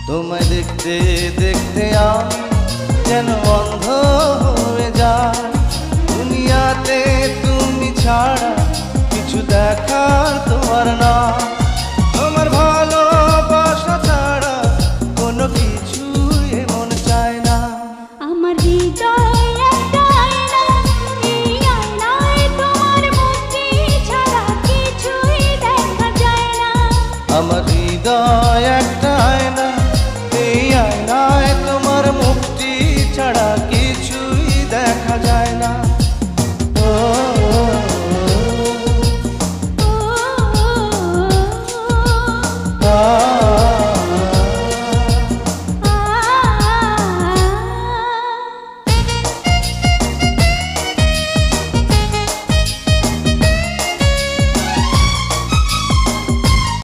তোমায় দেখতে দেখতে আমি যেন অন্ধ হয়ে যায়। দুনিয়াতে তুমি ছাড়া কিছু দেখার তোমার না। তোমার ভালোবাসা ছাড়া কোনো কিছুই মন চায় না। আমার হৃদয় একটা আয়না, এই আয়নায় তোমার মুক্তি ছাড়া কিছুই দেখা যায় না। আমার হৃদয় একটা